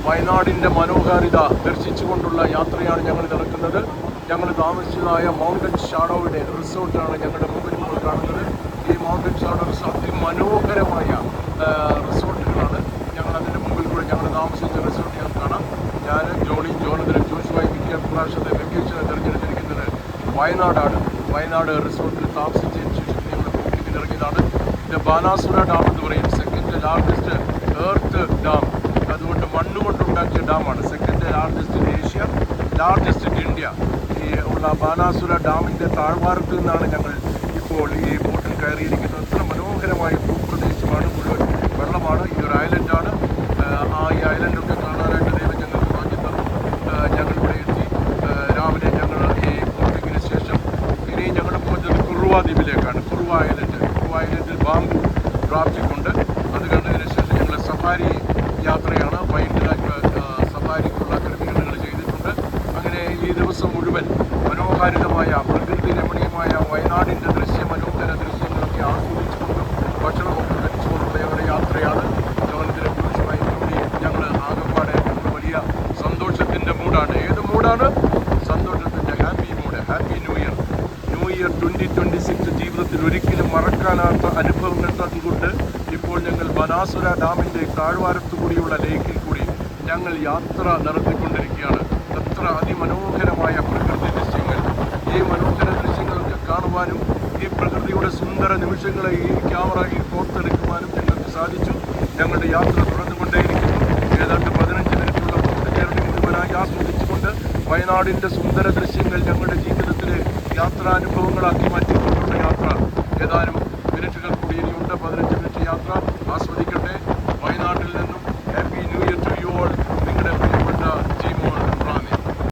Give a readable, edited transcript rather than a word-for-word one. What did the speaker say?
വയനാടിൻ്റെ മനോഹാരിത ദർശിച്ചുകൊണ്ടുള്ള യാത്രയാണ് ഞങ്ങൾ നടക്കുന്നത്. ഞങ്ങൾ താമസിച്ചതായ മൗണ്ടൻ ഷാഡോയുടെ റിസോർട്ടാണ് ഞങ്ങളുടെ മുമ്പിൽ ഇപ്പോൾ കാണുന്നത്. ഈ മൗണ്ടൻ ഷാഡോ റിസോർട്ട് അതിമനോഹരമായ റിസോർട്ടുകളാണ്. ഞങ്ങൾ അതിൻ്റെ മുമ്പിൽ കൂടെ ഞങ്ങൾ താമസിച്ച റിസോർട്ട് ഞാൻ കാണാം. ഞാൻ ജോണി ജോനതനും ജോഷുവായി മിക്ക പ്രാവശ്യത്തെ വെക്കേഷനെ തിരഞ്ഞെടുത്തിരിക്കുന്നത് വയനാടാണ്. വയനാട് റിസോർട്ടിൽ താമസിച്ചതിന് ശേഷം ഞങ്ങൾ ബോട്ടിങ്ങിൽ ഇറങ്ങിയതാണ്. ഇത് ബാനാസുര ഡാം എന്ന് പറയും, സെക്കൻഡ് ലാർജസ്റ്റ് എർത്ത് ഡാം. അതുകൊണ്ട് മണ്ണുകൊണ്ടുണ്ടാക്കിയ ഡാമാണ്. Second largest in Asia, largest in India. ഈ ഉള്ള ബാനാസുര ഡാമിൻ്റെ താഴ്വാരത്ത് നിന്നാണ് ഞങ്ങൾ ഇപ്പോൾ ഈ ബോട്ടിൽ കയറിയിരിക്കുന്നത്. അത്ര മനോഹരമായ ഭൂപ്രദേശമാണ്, മുഴുവൻ വെള്ളമാണ്. ഈ ഒരു ഐലൻഡാണ്. ഈ ഐലൻഡൊക്കെ കാണാനായിട്ട് ദൈവം ഞങ്ങൾക്ക് ഭാഗ്യം തന്നു. ഞങ്ങളിവിടെ എത്തി. രാവിലെ ഞങ്ങൾ ഈ ബോട്ടിങ്ങിന് ശേഷം ഇനി ഞങ്ങളുടെ പോകുന്നത് കുറുവ ദ്വീപിലേക്കാണ്. കുറുവ ഐലൻഡിൽ ബാംബു ഡ്രാഫ്റ്റിംഗ് ഉണ്ട്. അത് കണ്ടതിന് ശേഷം ഞങ്ങൾ സഫാരി യാത്രയാണ്. വൈൽഡ് ലൈഫ് സഫാരിക്കുള്ള ക്രമീകരണങ്ങൾ ചെയ്തിട്ടുണ്ട്. അങ്ങനെ ഈ ദിവസം മുഴുവൻ മനോഹാരിതമായ പ്രകൃതി രമണീയമായ വയനാടിൻ്റെ മനോഹര ദൃശ്യങ്ങളൊക്കെ ആസ്വദിച്ചുകൊണ്ടും ഭക്ഷണമൊക്കെ കഴിച്ചുകൊണ്ടുള്ള ഒരു യാത്രയാണ്. ജോനത്തിലെ പുരുഷമായി ഞങ്ങൾ ആകെപ്പാടെ ഞങ്ങൾ വലിയ സന്തോഷത്തിൻ്റെ മൂടാണ്. ഏത് മൂടാണ്? സന്തോഷത്തിൻ്റെ happy mood. Happy new year. 2026 ജീവിതത്തിൽ ഒരിക്കലും മറക്കാനാത്ത അനുഭവങ്ങൾ തന്നുകൊണ്ട് ഇപ്പോൾ ഞങ്ങൾ ബാനാസുര ഡാമിൻ്റെ താഴ്വാരത്തു കൂടിയുള്ള ലേക്കിൽ കൂടി ഞങ്ങൾ യാത്ര നടത്തിക്കൊണ്ടിരിക്കുകയാണ്. എത്ര അതിമനോഹരമായ പ്രകൃതി ദൃശ്യങ്ങൾ! ഈ മനോഹര ദൃശ്യങ്ങളൊക്കെ കാണുവാനും ഈ പ്രകൃതിയുടെ സുന്ദര നിമിഷങ്ങളെ ഈ ക്യാമറയിൽ കോർത്തെടുക്കുവാനും ഞങ്ങൾക്ക് സാധിച്ചു. ഞങ്ങളുടെ യാത്ര തുടർന്നുകൊണ്ടേയിരിക്കുന്നു. ഏതാണ്ട് 15 മിനിറ്റുള്ള ബോട്ട് ജേർണി മുഴുവനായി ആസ്വദിച്ചുകൊണ്ട് വയനാടിൻ്റെ സുന്ദര ദൃശ്യങ്ങൾ ഞങ്ങളുടെ ജീവിതത്തിലെ യാത്രാനുഭവങ്ങളാക്കി മാറ്റിക്കൊണ്ടുള്ള യാത്ര ഏതാനും